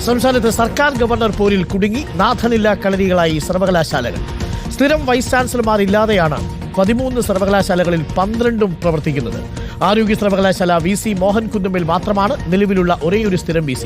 സംസ്ഥാനത്ത് സർക്കാർ ഗവർണർ പോരിൽ കുടുങ്ങി നാഥനില്ലാ കളരികളായി സർവകലാശാലകൾ. സ്ഥിരം വൈസ് ചാൻസലർമാരില്ലാതെയാണ് 13 സർവകലാശാലകളിൽ 12ഉം പ്രവർത്തിക്കുന്നത്. ആരോഗ്യ സർവകലാശാല VC മോഹൻ കുന്നുമ്മൽ മാത്രമാണ് നിലവിലുള്ള ഒരേയൊരു സ്ഥിരം VC.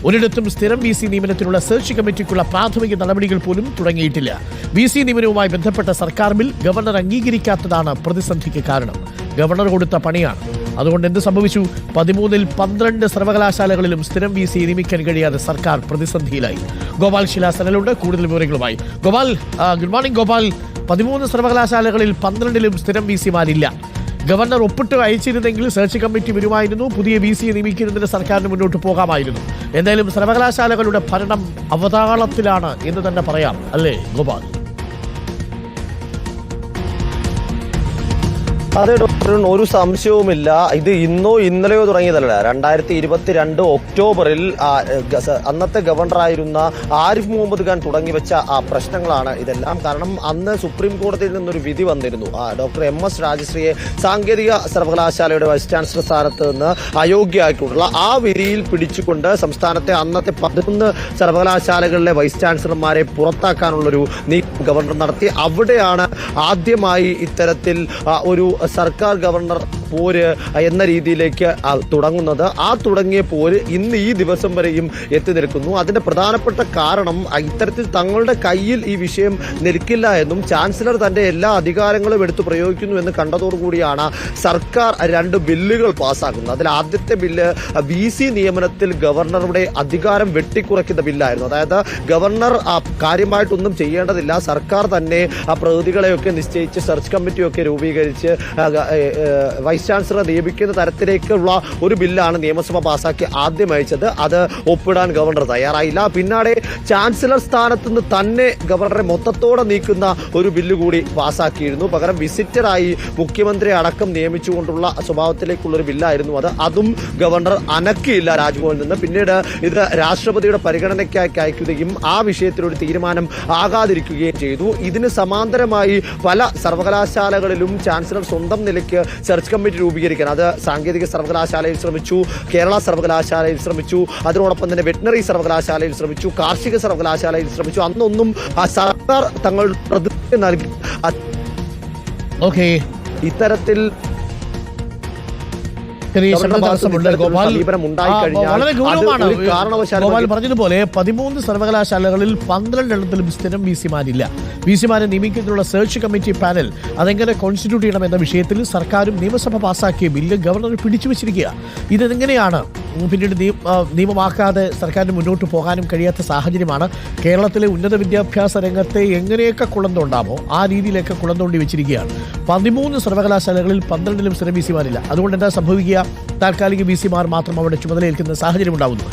ഒരിടത്തും സ്ഥിരം VC നിയമനത്തിനുള്ള സെർച്ച് കമ്മിറ്റിക്കുള്ള പ്രാഥമിക നടപടികൾ പോലും തുടങ്ങിയിട്ടില്ല. VC നിയമനവുമായി ബന്ധപ്പെട്ട സർക്കാർ ബിൽ ഗവർണർ അംഗീകരിക്കാത്തതാണ് പ്രതിസന്ധിക്ക് കാരണം. ഗവർണർ കൊടുത്ത പണിയാണ്. അതുകൊണ്ട് എന്ത് സംഭവിച്ചു? 13ൽ 12 സർവകലാശാലകളിലും സ്ഥിരം VC നിയമിക്കാൻ കഴിയാതെ സർക്കാർ പ്രതിസന്ധിയിലായി. ഗോപാൽ ശിലാസനലുണ്ട് കൂടുതൽ വിവരങ്ങളുമായി. Gopal, good morning Gopal. 13 സർവകലാശാലകളിൽ 12ലും സ്ഥിരം VCമാരില്ല. ഗവർണർ ഒപ്പിട്ട് അയച്ചിരുന്നെങ്കിൽ സെർച്ച് കമ്മിറ്റി വരുമായിരുന്നു. പുതിയ VC നിയമിക്കുന്നതിന് സർക്കാരിന് മുന്നോട്ട് പോകാമായിരുന്നു. എന്തായാലും സർവകലാശാലകളുടെ ഭരണം അവതാളത്തിലാണ് എന്ന് തന്നെ പറയാം, അല്ലേ ഗോപാൽ? അതെ ഡോക്ടർ, ഒരു സംശയവുമില്ല. ഇത് ഇന്നോ ഇന്നലെയോ തുടങ്ങിയതല്ല. 2022 ഒക്ടോബറിൽ അന്നത്തെ ഗവർണറായിരുന്ന ആരിഫ് മുഹമ്മദ് ഖാൻ തുടങ്ങി വെച്ച പ്രശ്നങ്ങളാണ് ഇതെല്ലാം. കാരണം അന്ന് സുപ്രീം കോടതിയിൽ നിന്നൊരു വിധി വന്നിരുന്നു. ഡോക്ടർ MS രാജശ്രീയെ സാങ്കേതിക സർവകലാശാലയുടെ വൈസ് ചാൻസലർ സ്ഥാനത്ത് നിന്ന് അയോഗ്യയാക്കിയിട്ടുള്ള ആ വിധിയിൽ പിടിച്ചുകൊണ്ട് സംസ്ഥാനത്തെ അന്നത്തെ 11 സർവകലാശാലകളിലെ വൈസ് ചാൻസലർമാരെ പുറത്താക്കാനുള്ളൊരു നീക്കം ഗവർണർ നടത്തി. അവിടെയാണ് ആദ്യമായി ഇത്തരത്തിൽ ഒരു സർക്കാർ ഗവർണർ പോര് എന്ന രീതിയിലേക്ക് തുടങ്ങുന്നത്. ആ തുടങ്ങിയ പോര് ഇന്ന് ഈ ദിവസം വരെയും എത്തി നിൽക്കുന്നു. അതിന്റെ പ്രധാനപ്പെട്ട കാരണം ഇത്തരത്തിൽ തങ്ങളുടെ കയ്യിൽ ഈ വിഷയം നിൽക്കില്ല എന്നും ചാൻസലർ തന്റെ എല്ലാ അധികാരങ്ങളും എടുത്തു പ്രയോഗിക്കുന്നു എന്ന് കണ്ടതോടുകൂടിയാണ് സർക്കാർ 2 ബില്ലുകൾ പാസ്സാക്കുന്നത്. അതിൽ ആദ്യത്തെ ബില്ല് VC നിയമനത്തിൽ ഗവർണറുടെ അധികാരം വെട്ടിക്കുറയ്ക്കുന്ന ബില്ലായിരുന്നു. അതായത് ഗവർണർ കാര്യമായിട്ടൊന്നും ചെയ്യേണ്ടതില്ല, സർക്കാർ തന്നെ പ്രതികളെയൊക്കെ നിശ്ചയിച്ച് സെർച്ച് കമ്മിറ്റിയൊക്കെ രൂപീകരിച്ച് വൈസ് ചാൻസലർ നിയമിക്കുന്ന തരത്തിലേക്കുള്ള ഒരു ബില്ലാണ് നിയമസഭ പാസാക്കി ആദ്യം അയച്ചത്. അത് ഒപ്പിടാൻ ഗവർണർ തയ്യാറായില്ല. പിന്നാലെ ചാൻസലർ സ്ഥാനത്ത് നിന്ന് തന്നെ ഗവർണറെ മൊത്തത്തോടെ നീക്കുന്ന ഒരു ബില്ല് കൂടി പാസാക്കിയിരുന്നു. പകരം വിസിറ്ററായി മുഖ്യമന്ത്രി അടക്കം നിയമിച്ചുകൊണ്ടുള്ള സ്വഭാവത്തിലേക്കുള്ളൊരു ബില്ലായിരുന്നു അത്. അതും ഗവർണർ അനക്കിയില്ല രാജ്ഭവനിൽ നിന്ന്. പിന്നീട് ഇത് രാഷ്ട്രപതിയുടെ പരിഗണനയ്ക്കായി അയക്കുകയും ആ വിഷയത്തിലൊരു തീരുമാനം ആകാതിരിക്കുകയും ചെയ്തു. ഇതിന് സമാന്തരമായി പല സർവകലാശാലകളിലും ചാൻസലർ സ്വന്തം നിലയ്ക്ക് സെർച്ച് കമ്മിറ്റി രൂപീകരിക്കാൻ അത് സാങ്കേതിക സർവകലാശാലയിൽ ശ്രമിച്ചു, കേരള സർവകലാശാലയിൽ ശ്രമിച്ചു, അതിനോടൊപ്പം തന്നെ വെറ്റിനറി സർവകലാശാലയിൽ ശ്രമിച്ചു, കാർഷിക സർവകലാശാലയിൽ ശ്രമിച്ചു. അന്നൊന്നും സർക്കാർ തങ്ങളുടെ പ്രതിനിധി നൽകി ഇത്തരത്തിൽ ഗോപാൽ പറഞ്ഞതുപോലെ 13 സർവകലാശാലകളിൽ 12 സ്ഥിരം VCമാരില്ല. VCമാരെ നിയമിക്കുന്നതിനുള്ള സെർച്ച് കമ്മിറ്റി പാനൽ അതെങ്ങനെ കോൺസ്റ്റിറ്റ്യൂട്ട് ചെയ്യണം എന്ന വിഷയത്തിൽ സർക്കാരും നിയമസഭ പാസാക്കിയ ബില്ല് ഗവർണർ പിടിച്ചുവച്ചിരിക്കുക. ഇതെങ്ങനെയാണ് പിന്നീട് നിയമമാക്കാതെ സർക്കാരിന് മുന്നോട്ട് പോകാനും കഴിയാത്ത സാഹചര്യമാണ്. കേരളത്തിലെ ഉന്നത വിദ്യാഭ്യാസ രംഗത്തെ എങ്ങനെയൊക്കെ കുളന്തോണ്ടാമോ ആ രീതിയിലൊക്കെ കുളന്തോണ്ടി വെച്ചിരിക്കുകയാണ്. 13 സർവകലാശാലകളിൽ 12ലും സ്ഥിരം VCമാരില്ല. അതുകൊണ്ട് എന്താ സംഭവിക്കുക? താൽക്കാലിക VCമാർ മാത്രം അവിടെ ചുമതലയേൽക്കുന്ന സാഹചര്യം ഉണ്ടാവുന്നു.